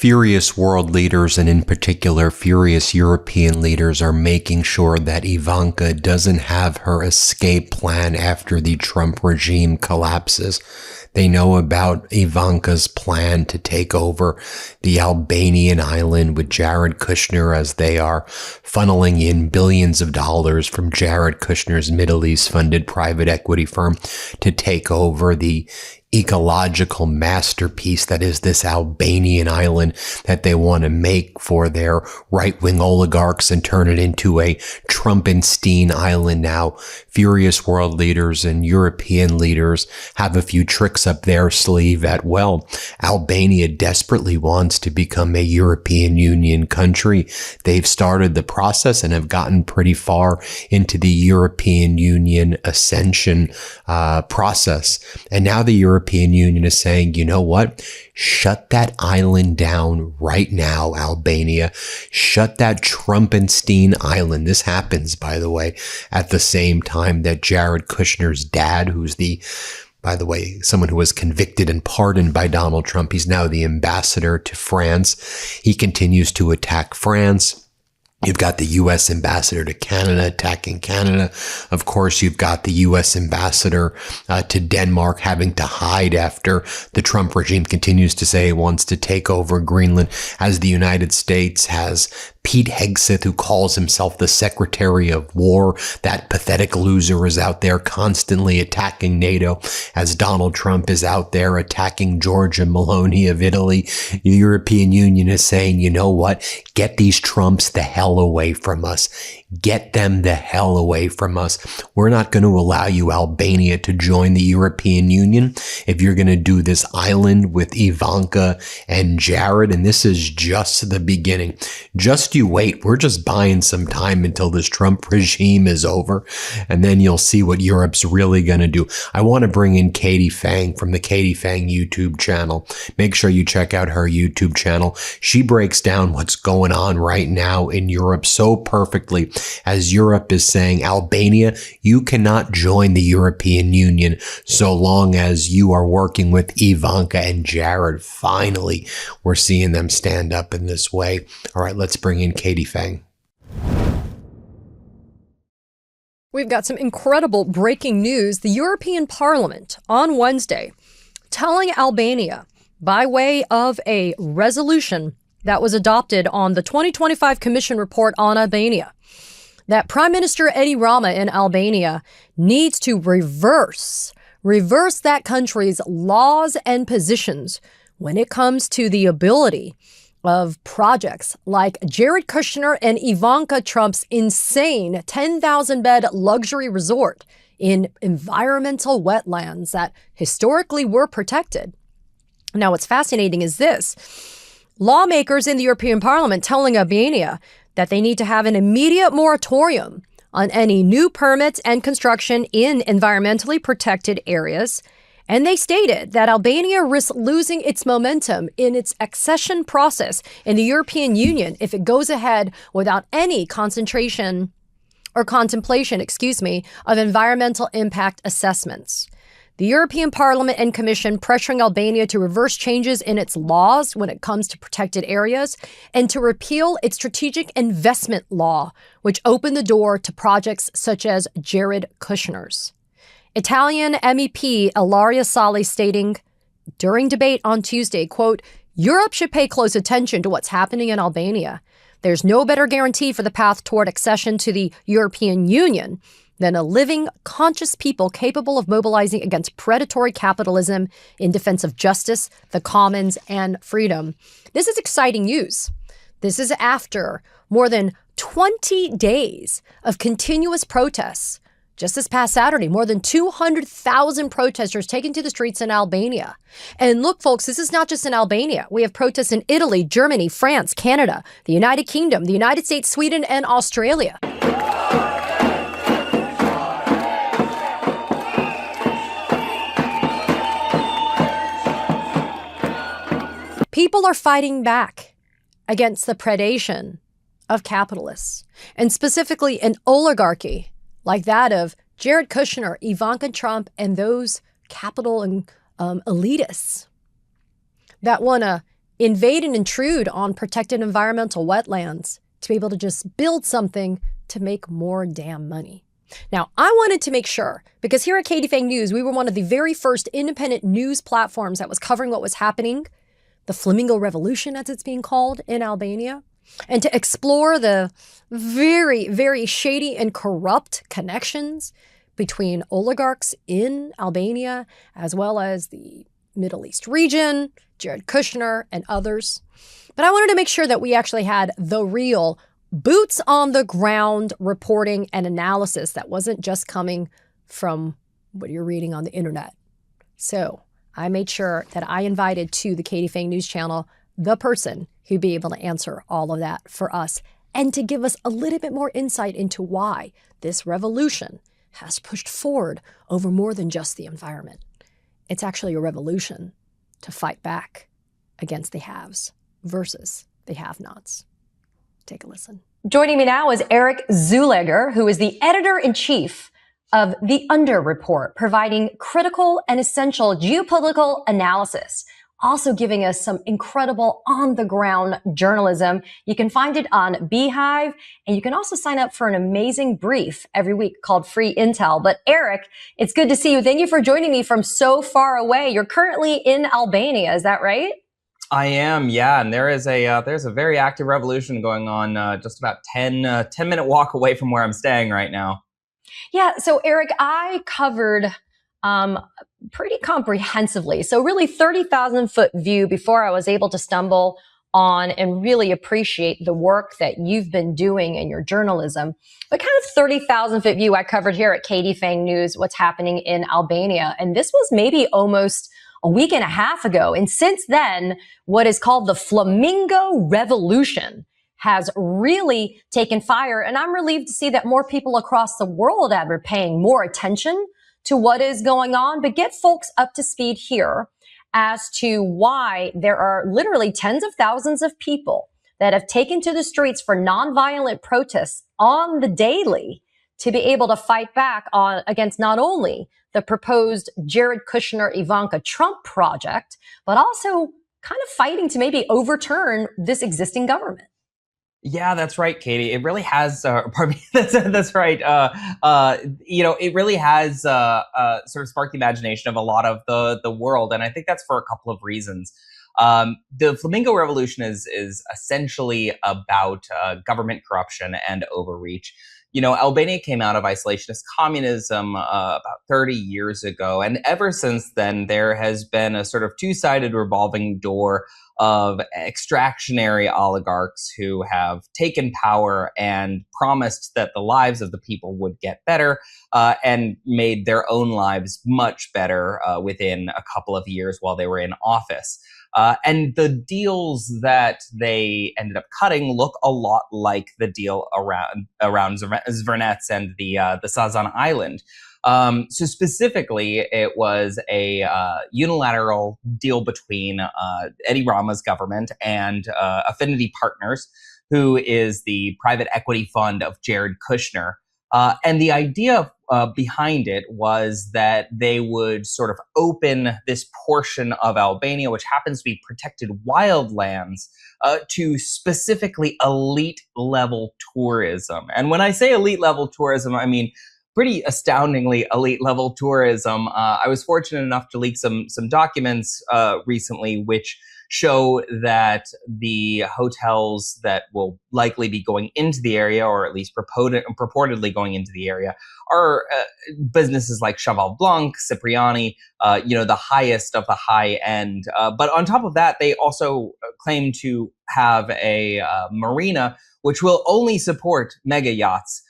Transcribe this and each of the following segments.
Furious world leaders, and in particular furious European leaders, are making sure that Ivanka doesn't have her escape plan after the Trump regime collapses. They know about Ivanka's plan to take over the Albanian island with Jared Kushner, as they are funneling in billions of dollars from Jared Kushner's Middle East funded private equity firm to take over the ecological masterpiece that is this Albanian island that they want to make for their right-wing oligarchs and turn it into a Trumpenstein island. Now, furious world leaders and European leaders have a few tricks up their sleeve as well. Albania desperately wants to become a European Union country. They've started the process and have gotten pretty far into the European Union ascension process. And now the European Union is saying, you know what? Shut that island down right now, Albania. Shut that Trumpenstein island. This happens, by the way, at the same time that Jared Kushner's dad, who's by the way, someone who was convicted and pardoned by Donald Trump, he's now the ambassador to France. He continues to attack France. You've got the U.S. ambassador to Canada attacking Canada. Of course, you've got the U.S. ambassador to Denmark having to hide after the Trump regime continues to say it wants to take over Greenland, as the United States has Pete Hegseth, who calls himself the Secretary of War. That pathetic loser is out there constantly attacking NATO, as Donald Trump is out there attacking Giorgia Meloni of Italy. The European Union is saying, you know what? Get these Trumps the hell away from us. Get them the hell away from us. We're not going to allow you, Albania, to join the European Union if you're going to do this island with Ivanka and Jared. And this is just the beginning. Just you wait. We're just buying some time until this Trump regime is over. And then you'll see what Europe's really going to do. I want to bring in Katie Phang from the Katie Phang YouTube channel. Make sure you check out her YouTube channel. She breaks down what's going on right now in Europe so perfectly, as Europe is saying, Albania, you cannot join the European Union so long as you are working with Ivanka and Jared. Finally, we're seeing them stand up in this way. All right, let's bring in Katie Phang. We've got some incredible breaking news. The European Parliament on Wednesday telling Albania, by way of a resolution that was adopted on the 2025 Commission report on Albania, that Prime Minister Edi Rama in Albania needs to reverse that country's laws and positions when it comes to the ability of projects like Jared Kushner and Ivanka Trump's insane 10,000-bed luxury resort in environmental wetlands that historically were protected. Now, what's fascinating is this. Lawmakers in the European Parliament telling Albania that they need to have an immediate moratorium on any new permits and construction in environmentally protected areas. And they stated that Albania risks losing its momentum in its accession process in the European Union if it goes ahead without any contemplation of environmental impact assessments. The European Parliament and Commission pressuring Albania to reverse changes in its laws when it comes to protected areas and to repeal its strategic investment law, which opened the door to projects such as Jared Kushner's. Italian MEP Ilaria Sali stating during debate on Tuesday, quote, Europe should pay close attention to what's happening in Albania. There's no better guarantee for the path toward accession to the European Union than a living, conscious people capable of mobilizing against predatory capitalism in defense of justice, the commons, and freedom. This is exciting news. This is after more than 20 days of continuous protests. Just this past Saturday, more than 200,000 protesters taken to the streets in Albania. And look, folks, this is not just in Albania. We have protests in Italy, Germany, France, Canada, the United Kingdom, the United States, Sweden, and Australia. People are fighting back against the predation of capitalists, and specifically an oligarchy like that of Jared Kushner, Ivanka Trump, and those capital and elitists that want to invade and intrude on protected environmental wetlands to be able to just build something to make more damn money. Now, I wanted to make sure, because here at Katie Phang News, we were one of the very first independent news platforms that was covering what was happening, the Flamingo Revolution, as it's being called, in Albania, and to explore the very, very shady and corrupt connections between oligarchs in Albania, as well as the Middle East region, Jared Kushner, and others. But I wanted to make sure that we actually had the real boots on the ground reporting and analysis that wasn't just coming from what you're reading on the internet. So I made sure that I invited to the Katie Phang News channel the person who'd be able to answer all of that for us and to give us a little bit more insight into why this revolution has pushed forward over more than just the environment. It's actually a revolution to fight back against the haves versus the have-nots. Take a listen. Joining me now is Eric Zulegger, who is the editor-in-chief of The Under Report, providing critical and essential geopolitical analysis, also giving us some incredible on-the-ground journalism. You can find it on Beehive, and you can also sign up for an amazing brief every week called Free Intel. But Eric, it's good to see you. Thank you for joining me from so far away. You're currently in Albania, is that right? I am, yeah, and there's a very active revolution going on just about 10-minute walk away from where I'm staying right now. Yeah, so Eric, I covered pretty comprehensively. So really 30,000 foot view before I was able to stumble on and really appreciate the work that you've been doing in your journalism. But kind of 30,000 foot view I covered here at Katie Phang News, what's happening in Albania. And this was maybe almost a week and a half ago. And since then, what is called the Flamingo Revolution has really taken fire. And I'm relieved to see that more people across the world are paying more attention to what is going on, but get folks up to speed here as to why there are literally tens of thousands of people that have taken to the streets for nonviolent protests on the daily to be able to fight back against not only the proposed Jared Kushner, Ivanka Trump project, but also kind of fighting to maybe overturn this existing government. Yeah, that's right, Katie. It really has. Pardon me. That's right. It really has sort of sparked the imagination of a lot of the world, and I think that's for a couple of reasons. The Flamingo Revolution is essentially about government corruption and overreach. You know, Albania came out of isolationist communism about 30 years ago. And ever since then, there has been a sort of two-sided revolving door of extractionary oligarchs who have taken power and promised that the lives of the people would get better and made their own lives much better within a couple of years while they were in office. And the deals that they ended up cutting look a lot like the deal around Zvernets and the Sazan Island. So specifically, it was a unilateral deal between Eddie Rama's government and Affinity Partners, who is the private equity fund of Jared Kushner. And the idea behind it was that they would sort of open this portion of Albania, which happens to be protected wildlands, to specifically elite level tourism. And when I say elite level tourism, I mean pretty astoundingly elite level tourism. I was fortunate enough to leak some documents recently, which show that the hotels that will likely be going into the area, or at least purportedly going into the area, are businesses like Cheval Blanc, Cipriani, the highest of the high end. But on top of that, they also claim to have a marina which will only support mega yachts.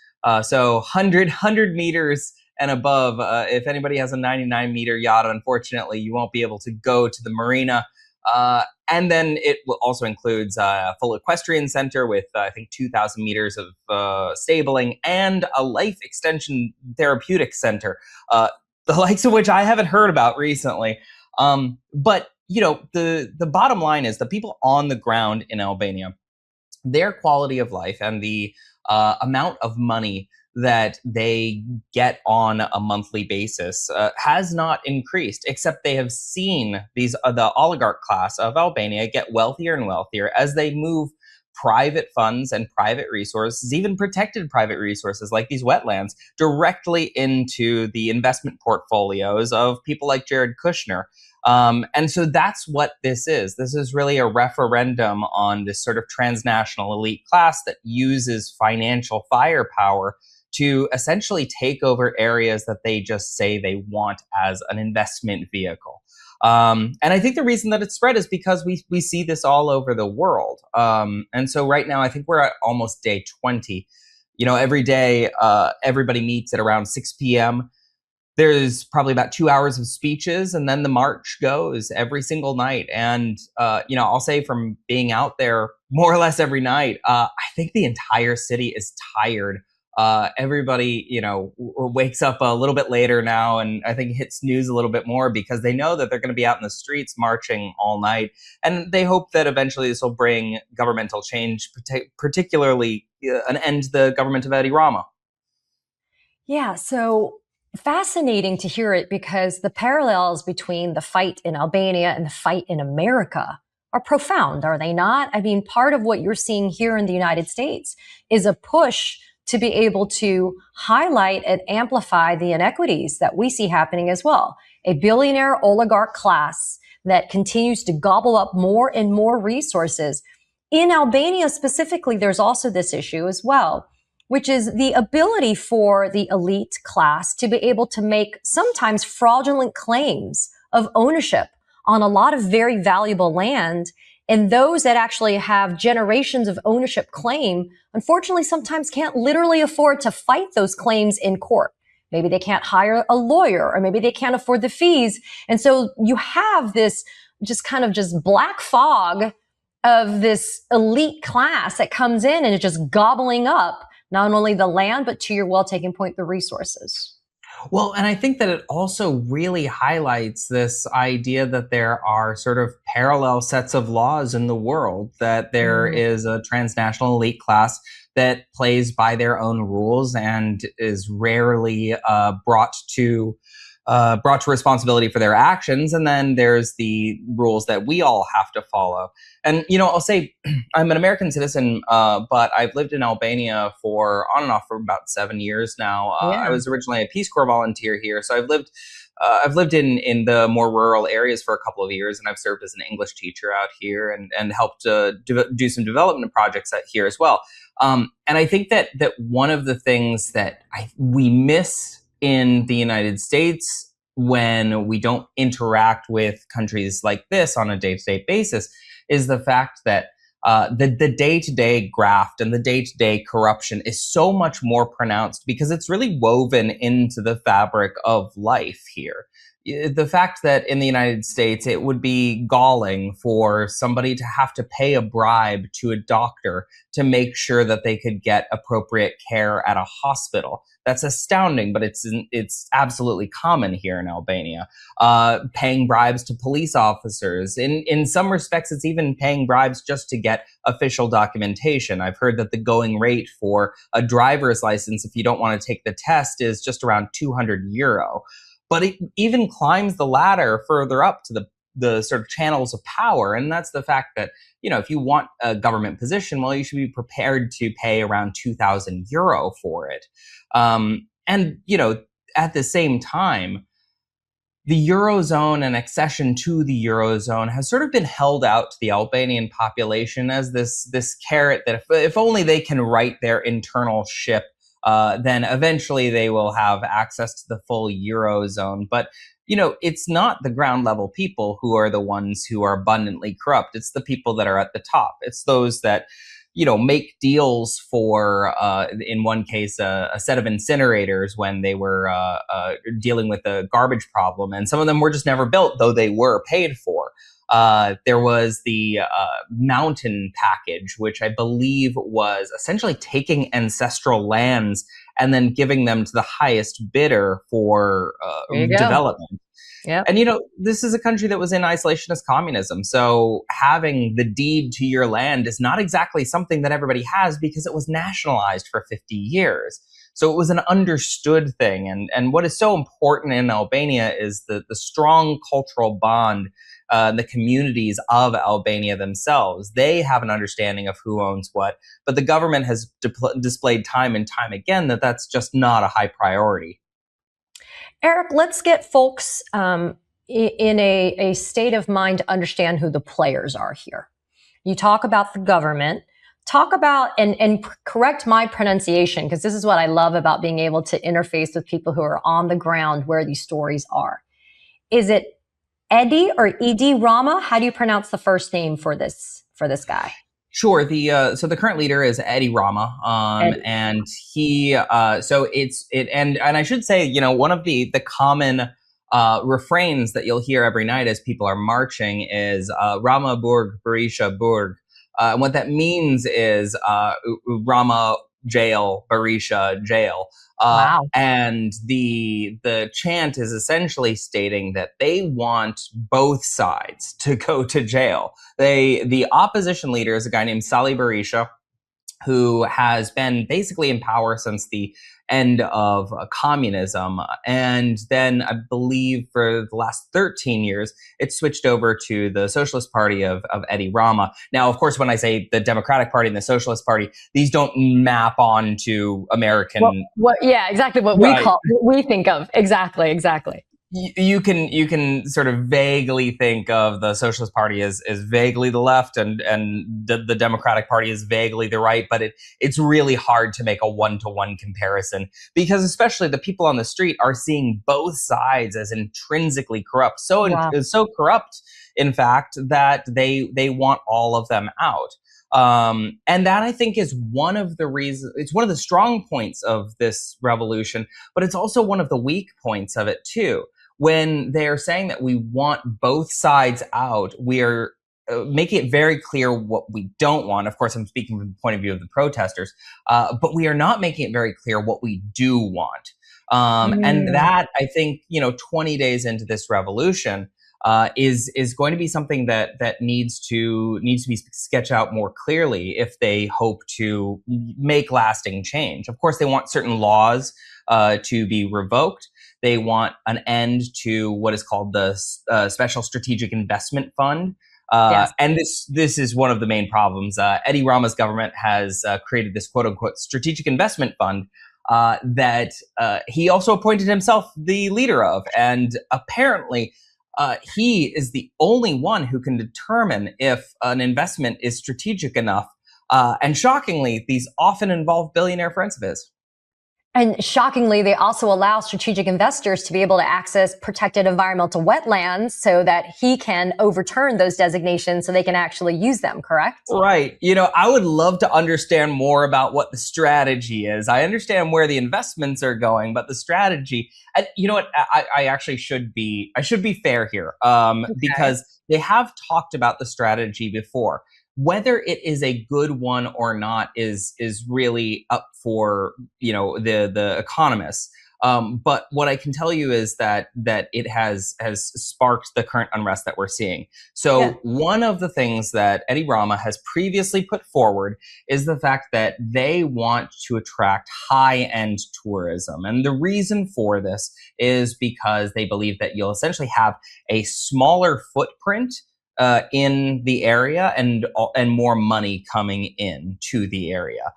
So 100 meters and above. If anybody has a 99-meter yacht, unfortunately, you won't be able to go to the marina. And then it also includes a full equestrian center with, I think, 2,000 meters of stabling and a life extension therapeutic center, the likes of which I haven't heard about recently. But, the bottom line is the people on the ground in Albania, their quality of life and the amount of money that they get on a monthly basis has not increased, except they have seen the oligarch class of Albania get wealthier and wealthier as they move private funds and private resources, even protected private resources like these wetlands, directly into the investment portfolios of people like Jared Kushner. And so that's what this is. This is really a referendum on this sort of transnational elite class that uses financial firepower to essentially take over areas that they just say they want as an investment vehicle. And I think the reason that it's spread is because we see this all over the world. And so right now, I think we're at almost day 20. You know, every day, everybody meets at around 6 p.m. There's probably about 2 hours of speeches, and then the march goes every single night. And, you know, I'll say from being out there more or less every night, I think the entire city is tired. Everybody, you know, wakes up a little bit later now, and I think hits snooze a little bit more because they know that they're going to be out in the streets marching all night. And they hope that eventually this will bring governmental change, particularly an end to the government of Eddie Rama. Yeah, so fascinating to hear it because the parallels between the fight in Albania and the fight in America are profound, are they not? I mean, part of what you're seeing here in the United States is a push to be able to highlight and amplify the inequities that we see happening as well. A billionaire oligarch class that continues to gobble up more and more resources. In Albania specifically, there's also this issue as well, which is the ability for the elite class to be able to make sometimes fraudulent claims of ownership on a lot of very valuable land. And those that actually have generations of ownership claim, unfortunately, sometimes can't literally afford to fight those claims in court. Maybe they can't hire a lawyer, or maybe they can't afford the fees. And so you have this just kind of just black fog of this elite class that comes in and is just gobbling up not only the land, but to your well-taken point, the resources. Well, and I think that it also really highlights this idea that there are sort of parallel sets of laws in the world, that there is a transnational elite class that plays by their own rules and is rarely brought to responsibility for their actions. And then there's the rules that we all have to follow. And, you know, I'll say I'm an American citizen, but I've lived in Albania for on and off for about 7 years now. I was originally a Peace Corps volunteer here. So I've lived in the more rural areas for a couple of years, and I've served as an English teacher out here and helped do some development projects out here as well. And I think that one of the things that we miss in the United States when we don't interact with countries like this on a day-to-day basis is the fact that the day-to-day graft and the day-to-day corruption is so much more pronounced because it's really woven into the fabric of life here. The fact that in the United States, it would be galling for somebody to have to pay a bribe to a doctor to make sure that they could get appropriate care at a hospital. That's astounding, but it's absolutely common here in Albania. Paying bribes to police officers. In some respects, it's even paying bribes just to get official documentation. I've heard that the going rate for a driver's license, if you don't want to take the test, is just around €200. But it even climbs the ladder further up to the sort of channels of power. And that's the fact that, you know, if you want a government position, well, you should be prepared to pay around €2,000 for it. And, you know, at the same time, the Eurozone and accession to the Eurozone has sort of been held out to the Albanian population as this carrot that if only they can right their internal ship, then eventually they will have access to the full Eurozone. But, you know, it's not the ground level people who are the ones who are abundantly corrupt. It's the people that are at the top. It's those that, you know, make deals for, in one case, a set of incinerators when they were dealing with a garbage problem. And some of them were just never built, though they were paid for. There was the mountain package, which I believe was essentially taking ancestral lands and then giving them to the highest bidder for development. Yep. And, you know, this is a country that was in isolationist communism. So having the deed to your land is not exactly something that everybody has because it was nationalized for 50 years. So it was an understood thing. And what is so important in Albania is the strong cultural bond, the communities of Albania themselves. They have an understanding of who owns what, but the government has displayed time and time again that that's just not a high priority. Eric, let's get folks in a state of mind to understand who the players are here. You talk about the government. Talk about, and correct my pronunciation, because this is what I love about being able to interface with people who are on the ground where these stories are. Is it Edi or Edi Rama? How do you pronounce the first name for this guy? Sure. So the current leader is Edi Rama, and he and I should say, one of the common refrains that you'll hear every night as people are marching is Rama Burg, Berisha Burg. And what that means is Rama jail, Berisha jail. Wow. And the chant is essentially stating that they want both sides to go to jail. The opposition leader is a guy named Salih Berisha, who has been basically in power since the end of communism. And then I believe for the last 13 years, it switched over to the Socialist Party of Edi Rama. Now, of course, when I say the Democratic Party and the Socialist Party, these don't map onto American. Yeah, exactly what we think of. Exactly. You can sort of vaguely think of the Socialist Party as vaguely the left, and the Democratic Party is vaguely the right, but it's really hard to make a one-to-one comparison, because especially the people on the street are seeing both sides as intrinsically corrupt. So corrupt, in fact, that they want all of them out. And that, I think, is one of the reasons. It's one of the strong points of this revolution, but it's also one of the weak points of it too. When they're saying that we want both sides out, we are making it very clear what we don't want. Of course, I'm speaking from the point of view of the protesters, but we are not making it very clear what we do want. And that, I think, 20 days into this revolution, is going to be something that needs to be sketched out more clearly if they hope to make lasting change. Of course, they want certain laws to be revoked. They want an end to what is called the Special Strategic Investment Fund. Yes. And this is one of the main problems. Edi Rama's government has created this quote unquote strategic investment fund that he also appointed himself the leader of. And apparently, he is the only one who can determine if an investment is strategic enough. And shockingly, these often involve billionaire friends of his. And shockingly, they also allow strategic investors to be able to access protected environmental wetlands so that he can overturn those designations so they can actually use them, correct? Right. I would love to understand more about what the strategy is. I understand where the investments are going, but the strategy, and you know what, I actually should be fair here, because they have talked about the strategy before. Whether it is a good one or not is really up for the economists. But what I can tell you is that it has sparked the current unrest that we're seeing. So one of the things that Edi Rama has previously put forward is the fact that they want to attract high-end tourism. And the reason for this is because they believe that you'll essentially have a smaller footprint in the area and more money coming in to the area.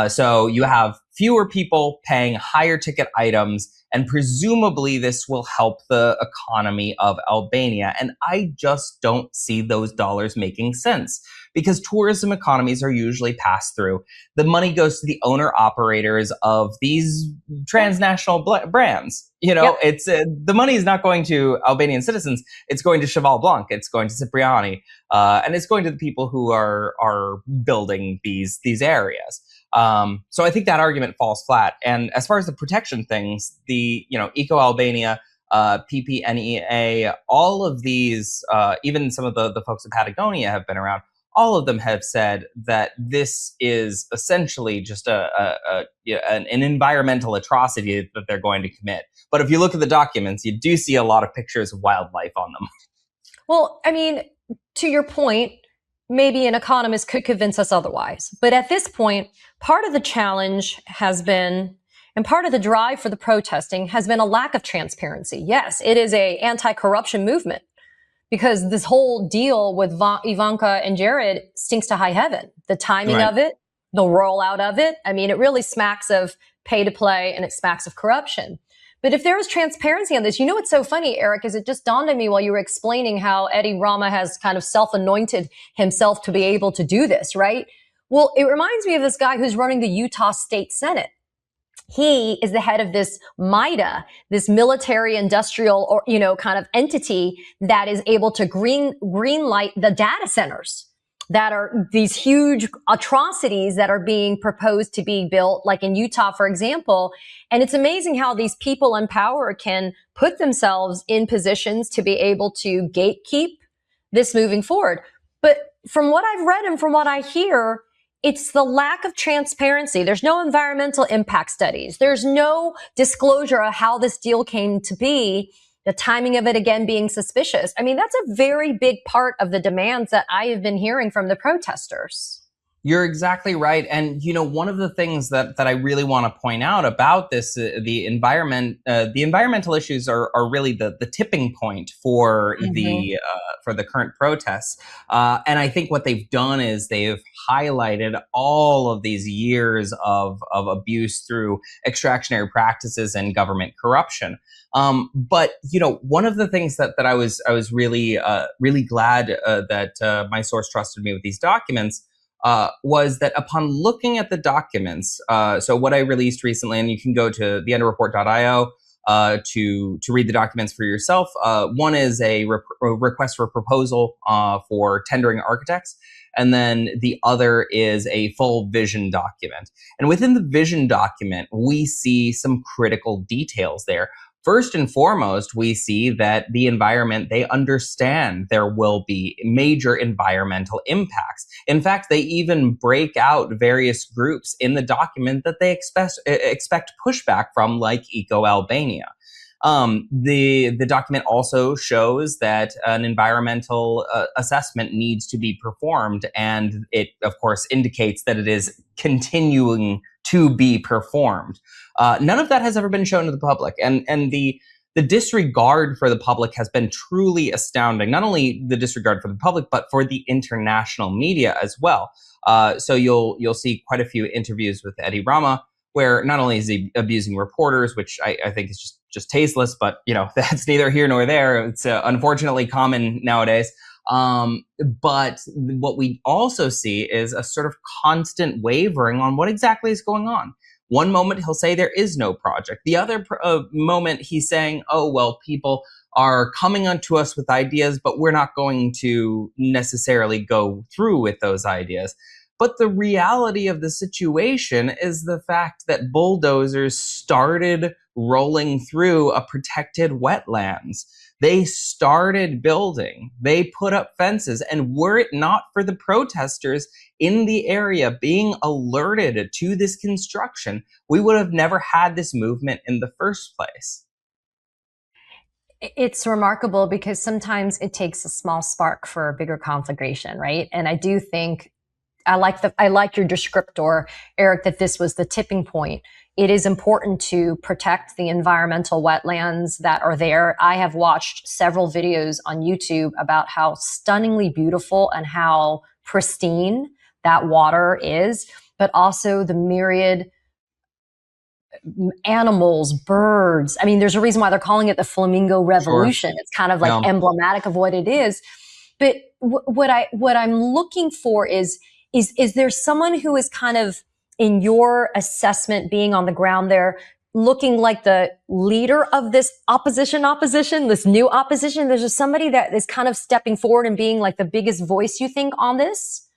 So you have fewer people paying higher ticket items, and presumably this will help the economy of Albania. And I just don't see those dollars making sense, because tourism economies are usually pass through. The money goes to the owner operators of these transnational brands. It's the money is not going to Albanian citizens. It's going to Cheval Blanc. It's going to Cipriani, and it's going to the people who are building these areas. So I think that argument falls flat. And as far as the protection things, the Eco Albania, PPNEA, all of these, even some of the folks at Patagonia have been around. All of them have said that this is essentially just an environmental atrocity that they're going to commit. But if you look at the documents, you do see a lot of pictures of wildlife on them. Well, I mean, to your point, maybe an economist could convince us otherwise. But at this point, part of the challenge has been, And part of the drive for the protesting has been a lack of transparency. Yes, it is a anti-corruption movement because this whole deal with Ivanka and Jared stinks to high heaven. The timing of it, the rollout of it. I mean, it really smacks of pay to play and it smacks of corruption. But if there is transparency on this, you know what's so funny, Eric, is it just dawned on me while you were explaining how Eddie Rama has kind of self-anointed himself to be able to do this, right? Well, it reminds me of this guy who's running the Utah State Senate. He is the head of this MIDA, this military industrial or, kind of entity that is able to green light the data centers that are these huge atrocities that are being proposed to be built, like in Utah, for example. And it's amazing how these people in power can put themselves in positions to be able to gatekeep this moving forward. But from what I've read and from what I hear, it's the lack of transparency. There's no environmental impact studies. There's no disclosure of how this deal came to be. The timing of it, again, being suspicious. I mean, that's a very big part of the demands that I have been hearing from the protesters. You're exactly right. And, one of the things that I really want to point out about this, the environmental issues are really the tipping point for the current protests. And I think what they've done is they've highlighted all of these years of abuse through extractionary practices and government corruption. But one of the things that I was really glad that my source trusted me with these documents was that upon looking at the documents, so what I released recently, and you can go to theendofreport.io to read the documents for yourself. One is a request for proposal for tendering architects, and then the other is a full vision document. And within the vision document, we see some critical details there. First and foremost, we see that the environment, they understand there will be major environmental impacts. In fact, they even break out various groups in the document that they expect pushback from, like Eco Albania. The document also shows that an environmental assessment needs to be performed, and it, of course, indicates that it is continuing to be performed. None of that has ever been shown to the public, and the disregard for the public has been truly astounding. Not only the disregard for the public, but for the international media as well. So you'll see quite a few interviews with Eddie Rama, where not only is he abusing reporters, which I think is just tasteless, but that's neither here nor there. It's unfortunately common nowadays. But what we also see is a sort of constant wavering on what exactly is going on. One moment he'll say there is no project. The other moment he's saying, oh, well, people are coming onto us with ideas, but we're not going to necessarily go through with those ideas. But the reality of the situation is the fact that bulldozers started rolling through a protected wetlands. They started building, they put up fences, and were it not for the protesters in the area being alerted to this construction, we would have never had this movement in the first place. It's remarkable because sometimes it takes a small spark for a bigger conflagration, right? And I do think I like your descriptor, Eric, that this was the tipping point. It is important to protect the environmental wetlands that are there. I have watched several videos on YouTube about how stunningly beautiful and how pristine that water is, but also the myriad animals, birds. I mean, there's a reason why they're calling it the Flamingo Revolution. Sure. It's kind of like emblematic of what it is. But what I'm looking for is there someone who is kind of, in your assessment, being on the ground there, looking like the leader of this opposition, this new opposition? There's just somebody that is kind of stepping forward and being like the biggest voice, you think, on this?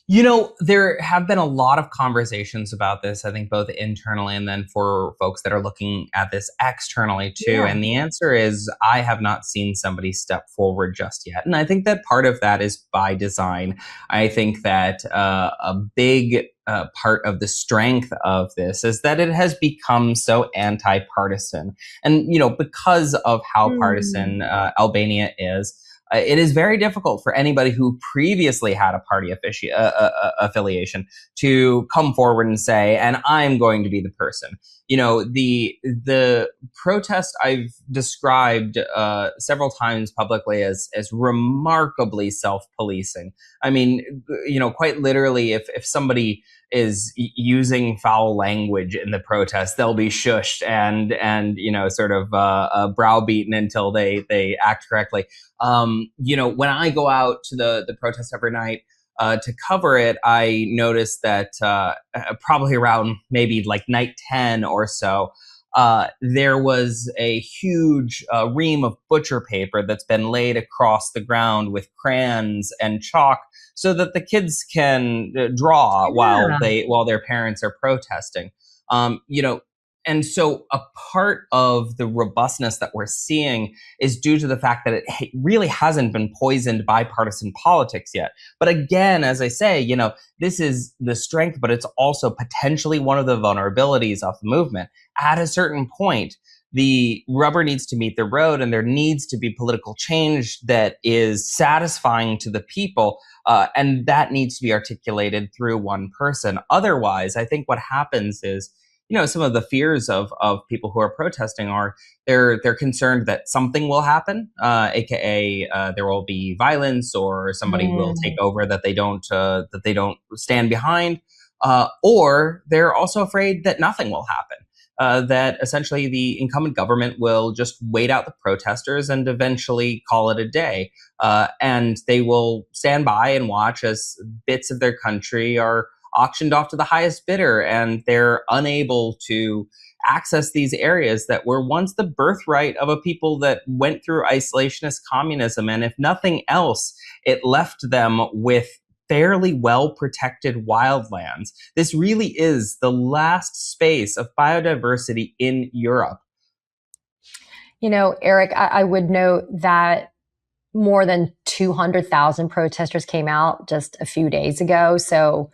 There have been a lot of conversations about this, I think both internally and then for folks that are looking at this externally too. Yeah. And the answer is, I have not seen somebody step forward just yet. And I think that part of that is by design. I think that a big part of the strength of this is that it has become so anti-partisan. And, because of how partisan Albania is, it is very difficult for anybody who previously had a party affiliation to come forward and say, and I'm going to be the person. You know, the protest I've described several times publicly as remarkably self-policing. I mean, you know, quite literally, if somebody is using foul language in the protest, they'll be shushed and you know, sort of browbeaten until they act correctly. You know, when I go out to the protest every night to cover it, I noticed that probably around maybe like night 10 or so, there was a huge ream of butcher paper that's been laid across the ground with crayons and chalk so that the kids can draw while their parents are protesting. You know, and so a part of the robustness that we're seeing is due to the fact that it really hasn't been poisoned by partisan politics yet. But again, as I say, you know, this is the strength, but it's also potentially one of the vulnerabilities of the movement. At a certain point, the rubber needs to meet the road, and there needs to be political change that is satisfying to the people. And that needs to be articulated through one person. Otherwise, I think what happens is, you know, some of the fears of people who are protesting are they're concerned that something will happen, aka there will be violence or somebody will take over that they don't stand behind, or they're also afraid that nothing will happen. That essentially the incumbent government will just wait out the protesters and eventually call it a day. And they will stand by and watch as bits of their country are auctioned off to the highest bidder, and they're unable to access these areas that were once the birthright of a people that went through isolationist communism. And if nothing else, it left them with fairly well-protected wildlands. This really is the last space of biodiversity in Europe. You know, Eric, I would note that more than 200,000 protesters came out just a few days ago. So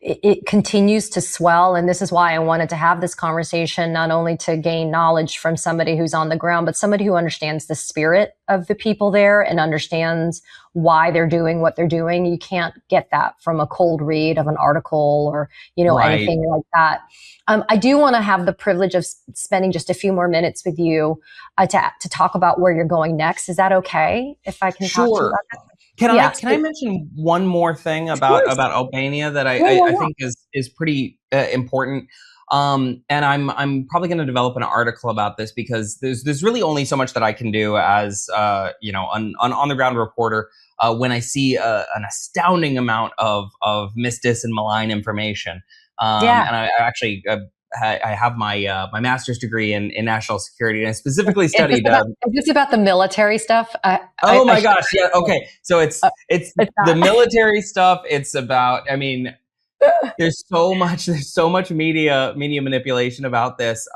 it continues to swell. And this is why I wanted to have this conversation, not only to gain knowledge from somebody who's on the ground, but somebody who understands the spirit of the people there and understands why they're doing what they're doing. You can't get that from a cold read of an article or, you know, Right. anything like that. I do want to have the privilege of spending just a few more minutes with you to talk about where you're going next. Is that okay? If I can talk to you about that? Can I mention one more thing about Albania that I think is pretty important? And I'm probably going to develop an article about this because there's really only so much that I can do as you know, an on the ground reporter when I see an astounding amount of misdis and malign information. And I actually I have my my master's degree in national security, and I specifically studied. Is this about the military stuff? Oh my gosh! Yeah. Okay. So it's the military stuff. It's about. I mean, there's so much media manipulation about this.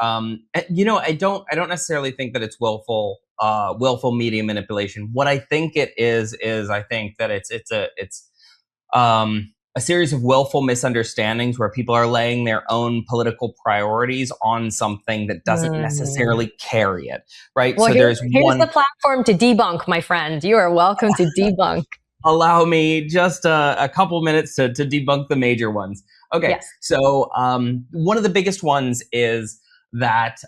You know, I don't necessarily think that it's willful media manipulation. What I think it is I think that it's a series of willful misunderstandings where people are laying their own political priorities on something that doesn't necessarily carry it, right? Well, so here's the platform to debunk, my friend. You are welcome to debunk. Allow me just a couple minutes to debunk the major ones. Okay, yes. So one of the biggest ones is that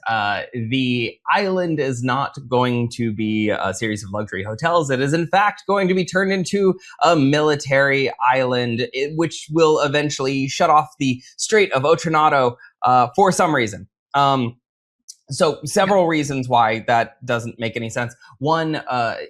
the island is not going to be a series of luxury hotels. It is, in fact, going to be turned into a military island, which will eventually shut off the Strait of Otranto for some reason. So several reasons why that doesn't make any sense. One,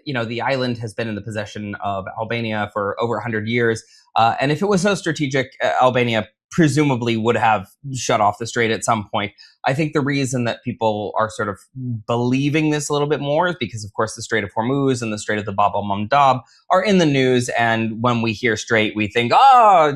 you know, the island has been in the possession of Albania for over 100 years. And if it was so strategic, Albania presumably would have shut off the strait at some point. I think the reason that people are sort of believing this a little bit more is because, of course, the Strait of Hormuz and the Strait of the Bab el-Mandab are in the news. And when we hear strait, we think,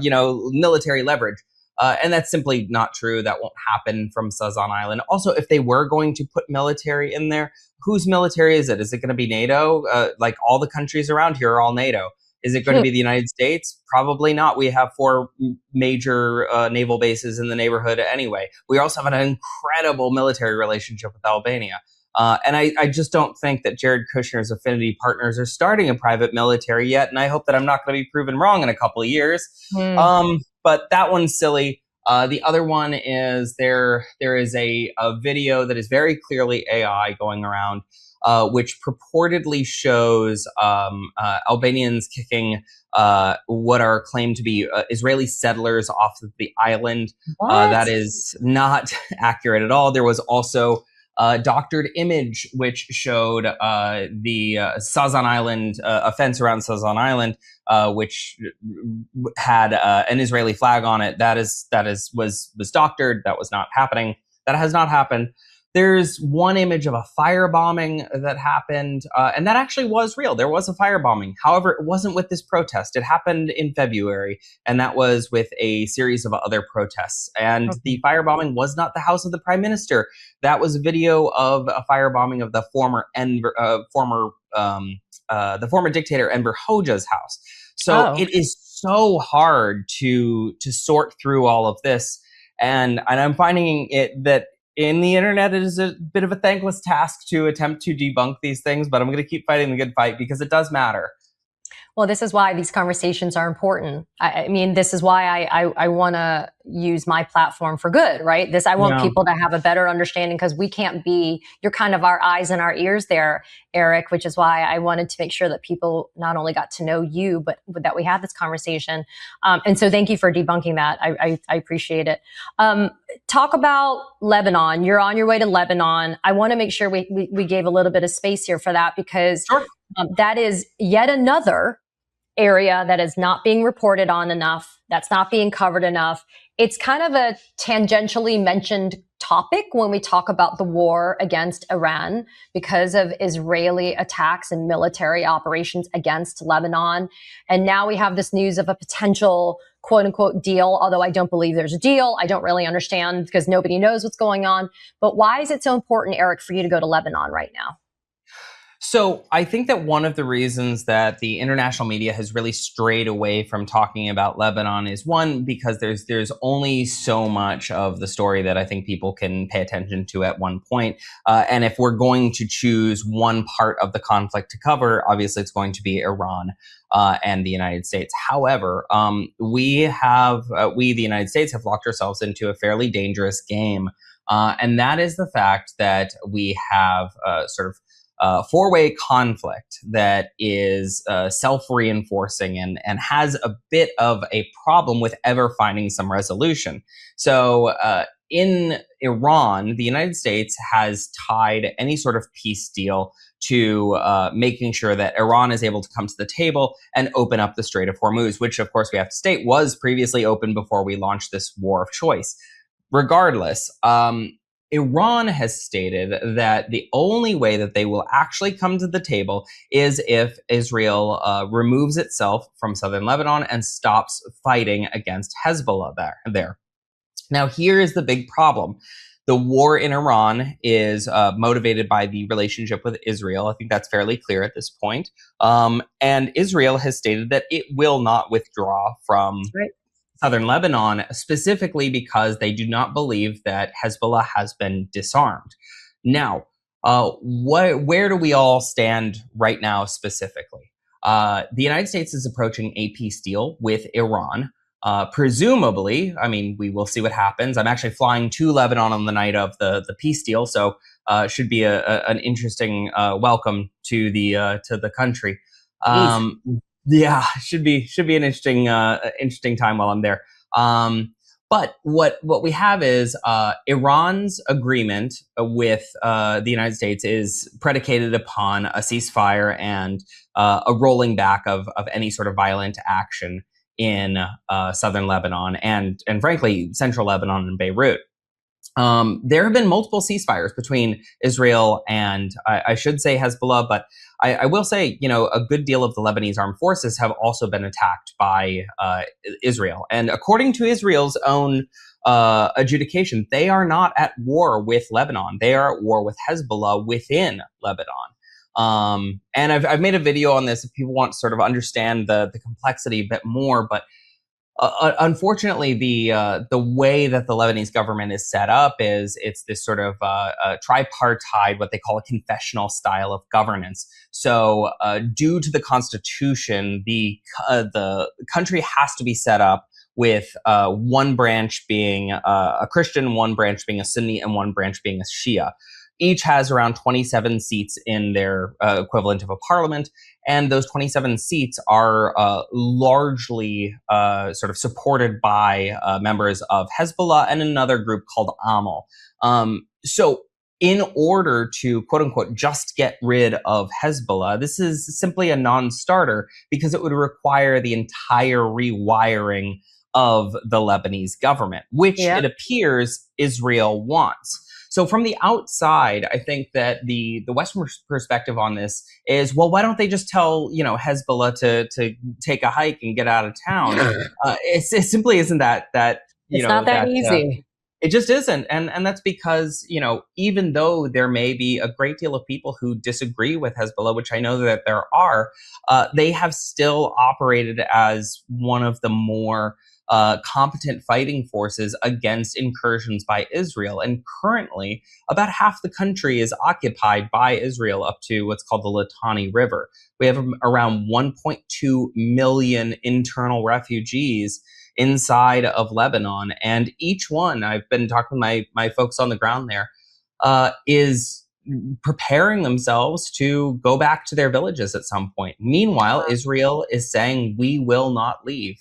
you know, military leverage. And that's simply not true. That won't happen from Sazan Island. Also, if they were going to put military in there, whose military is it? Is it going to be NATO? Like all the countries around here are all NATO. Is it going to be the United States? Probably not. We have 4 major naval bases in the neighborhood anyway. We also have an incredible military relationship with Albania. And I just don't think that Jared Kushner's affinity partners are starting a private military yet. And I hope that I'm not going to be proven wrong in a couple of years. But that one's silly. The other one is there is a video that is very clearly AI going around, which purportedly shows Albanians kicking what are claimed to be Israeli settlers off of the island. That is not accurate at all. There was also a doctored image which showed the Sazan Island, a fence around Sazan Island, which had an Israeli flag on it. That was doctored. That was not happening. That has not happened. There's one image of a firebombing that happened, and that actually was real. There was a firebombing. However, it wasn't with this protest. It happened in February, and that was with a series of other protests. And the firebombing was not the house of the prime minister. That was a video of a firebombing of the former dictator Enver Hoxha's house. So it is so hard to sort through all of this, and I'm finding it that in the internet, it is a bit of a thankless task to attempt to debunk these things, but I'm going to keep fighting the good fight because it does matter. Well, this is why these conversations are important. I mean, this is why I want to use my platform for good, right? I want people to have a better understanding, because we can't be, you're kind of our eyes and our ears there, Eric, which is why I wanted to make sure that people not only got to know you, but that we had this conversation. And so thank you for debunking that. I appreciate it. Talk about Lebanon. You're on your way to Lebanon. I want to make sure we gave a little bit of space here for that, because that is yet another area that is not being reported on enough, that's not being covered enough. It's kind of a tangentially mentioned topic when we talk about the war against Iran because of Israeli attacks and military operations against Lebanon. And now we have this news of a potential quote unquote deal, although I don't believe there's a deal. I don't really understand because nobody knows what's going on. But why is it so important, Eric, for you to go to Lebanon right now? So I think that one of the reasons that the international media has really strayed away from talking about Lebanon is, one, because there's only so much of the story that I think people can pay attention to at one point. And if we're going to choose one part of the conflict to cover, obviously it's going to be Iran and the United States. However, we, the United States, have locked ourselves into a fairly dangerous game. And that is the fact that we have four-way conflict that is self-reinforcing and has a bit of a problem with ever finding some resolution. So in Iran, the United States has tied any sort of peace deal to making sure that Iran is able to come to the table and open up the Strait of Hormuz, which, of course, we have to state was previously open before we launched this war of choice. Regardless, Iran has stated that the only way that they will actually come to the table is if Israel removes itself from southern Lebanon and stops fighting against Hezbollah there. Now, here is the big problem. The war in Iran is motivated by the relationship with Israel. I think that's fairly clear at this point. And Israel has stated that it will not withdraw from southern Lebanon, specifically because they do not believe that Hezbollah has been disarmed. Now, where do we all stand right now specifically? The United States is approaching a peace deal with Iran. Presumably, I mean, we will see what happens. I'm actually flying to Lebanon on the night of the peace deal, so should be an interesting welcome to the country. Yeah, should be an interesting time while I'm there. But what we have is Iran's agreement with the United States is predicated upon a ceasefire and a rolling back of any sort of violent action in southern Lebanon and frankly central Lebanon and Beirut. There have been multiple ceasefires between Israel and I should say Hezbollah, but I will say, a good deal of the Lebanese armed forces have also been attacked by Israel. And according to Israel's own adjudication, they are not at war with Lebanon. They are at war with Hezbollah within Lebanon. And I've made a video on this if people want to sort of understand the complexity a bit more, but Unfortunately, the way that the Lebanese government is set up is it's this sort of tripartite, what they call a confessional style of governance. So, due to the constitution, the country has to be set up with one branch being a Christian, one branch being a Sunni, and one branch being a Shia. Each has around 27 seats in their equivalent of a parliament. And those 27 seats are largely sort of supported by members of Hezbollah and another group called Amal. So in order to, quote unquote, just get rid of Hezbollah, this is simply a non-starter because it would require the entire rewiring of the Lebanese government, which it appears Israel wants. So from the outside, I think that the Western perspective on this is, well, why don't they just tell, Hezbollah to take a hike and get out of town? It simply isn't that it's not that easy. It just isn't. And that's because, even though there may be a great deal of people who disagree with Hezbollah, which I know that there are, they have still operated as one of the more competent fighting forces against incursions by Israel. And currently, about half the country is occupied by Israel up to what's called the Litani River. We have around 1.2 million internal refugees inside of Lebanon. And each one, I've been talking to my folks on the ground there, is preparing themselves to go back to their villages at some point. Meanwhile, Israel is saying, we will not leave.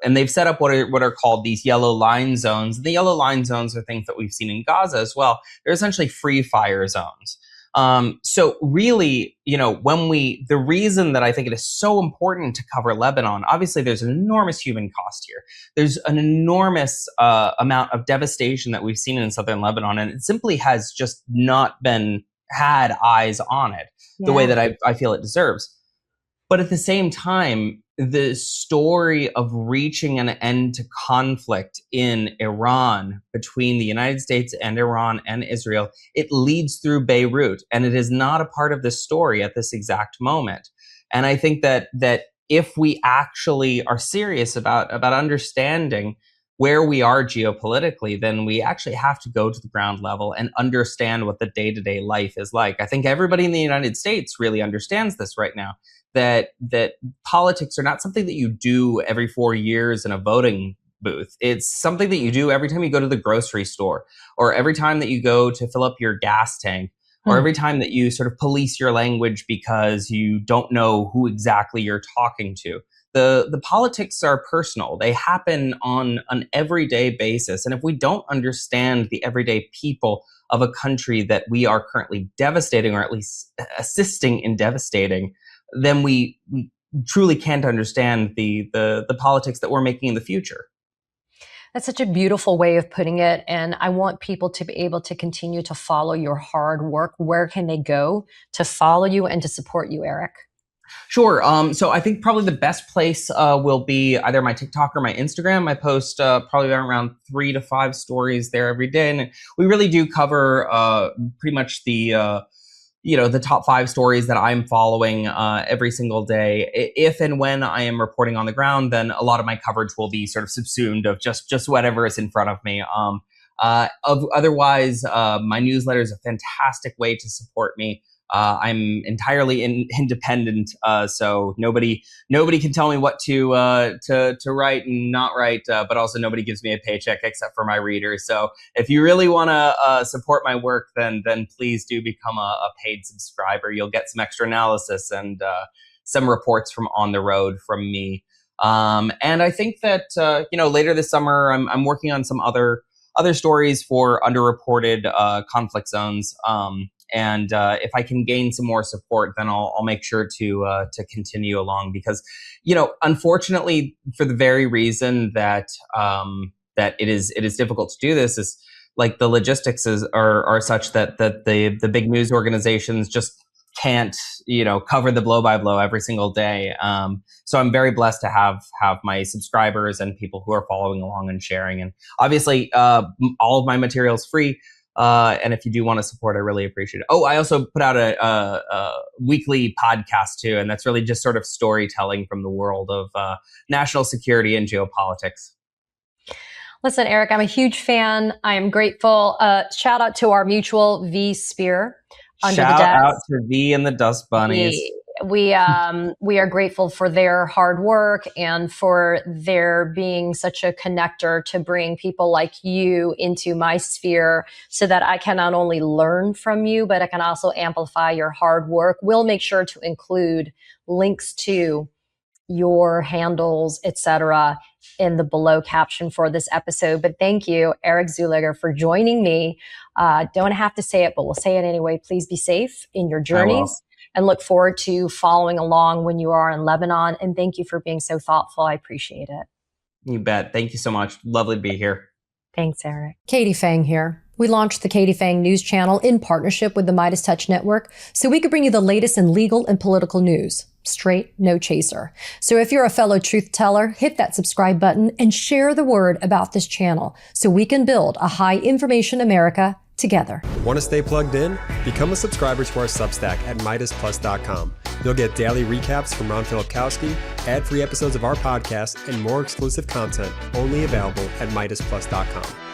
And they've set up what are called these yellow line zones. And the yellow line zones are things that we've seen in Gaza as well. They're essentially free fire zones. So really, the reason that I think it is so important to cover Lebanon, obviously there's an enormous human cost here. There's an enormous amount of devastation that we've seen in southern Lebanon, and it simply has just not had eyes on it the way that I feel it deserves. But at the same time, the story of reaching an end to conflict in Iran between the United States and Iran and Israel, it leads through Beirut, and it is not a part of this story at this exact moment. And I think that if we actually are serious about understanding where we are geopolitically, then we actually have to go to the ground level and understand what the day-to-day life is like. I think everybody in the United States really understands this right now. That politics are not something that you do every 4 years in a voting booth. It's something that you do every time you go to the grocery store, or every time that you go to fill up your gas tank, or every time that you sort of police your language because you don't know who exactly you're talking to. The politics are personal. They happen on an everyday basis. And if we don't understand the everyday people of a country that we are currently devastating, or at least assisting in devastating, then we truly can't understand the politics that we're making in the future. That's such a beautiful way of putting it. And I want people to be able to continue to follow your hard work. Where can they go to follow you and to support you, Eric? Sure. So I think probably the best place will be either my TikTok or my Instagram. I post probably around 3 to 5 stories there every day. And we really do cover pretty much the top 5 stories that I'm following every single day. If and when I am reporting on the ground, then a lot of my coverage will be sort of subsumed of just whatever is in front of me. Otherwise, my newsletter is a fantastic way to support me. I'm entirely independent, so nobody can tell me what to write and not write. But also nobody gives me a paycheck except for my readers. So if you really want to support my work, then please do become a paid subscriber. You'll get some extra analysis and some reports from on the road from me. And I think that later this summer, I'm working on some other stories for underreported conflict zones. And if I can gain some more support, then I'll make sure to continue along, because, unfortunately, for the very reason that it is difficult to do this, is like the logistics are such that the big news organizations just can't cover the blow by blow every single day. So I'm very blessed to have my subscribers and people who are following along and sharing. And obviously, all of my material is free. And if you do want to support, I really appreciate it. Oh, I also put out a weekly podcast too, and that's really just sort of storytelling from the world of national security and geopolitics. Listen, Eric, I'm a huge fan. I am grateful. Shout out to our mutual V Spear. Shout out to V and the Dust Bunnies. We are grateful for their hard work and for their being such a connector to bring people like you into my sphere so that I can not only learn from you, but I can also amplify your hard work. We'll make sure to include links to your handles, etc., in the below caption for this episode. But thank you, Eric Zuliger, for joining me. Don't have to say it, but we'll say it anyway. Please be safe in your journeys and look forward to following along when you are in Lebanon. And thank you for being so thoughtful. I appreciate it. You bet. Thank you so much. Lovely to be here. Thanks, Eric. Katie Phang here. We launched the Katie Phang News Channel in partnership with the MeidasTouch Network so we could bring you the latest in legal and political news. Straight, no chaser. So if you're a fellow truth teller, hit that subscribe button and share the word about this channel so we can build a high information America together. Want to stay plugged in? Become a subscriber to our Substack at MeidasPlus.com. You'll get daily recaps from Ron Filipkowski, ad-free episodes of our podcast, and more exclusive content only available at MeidasPlus.com.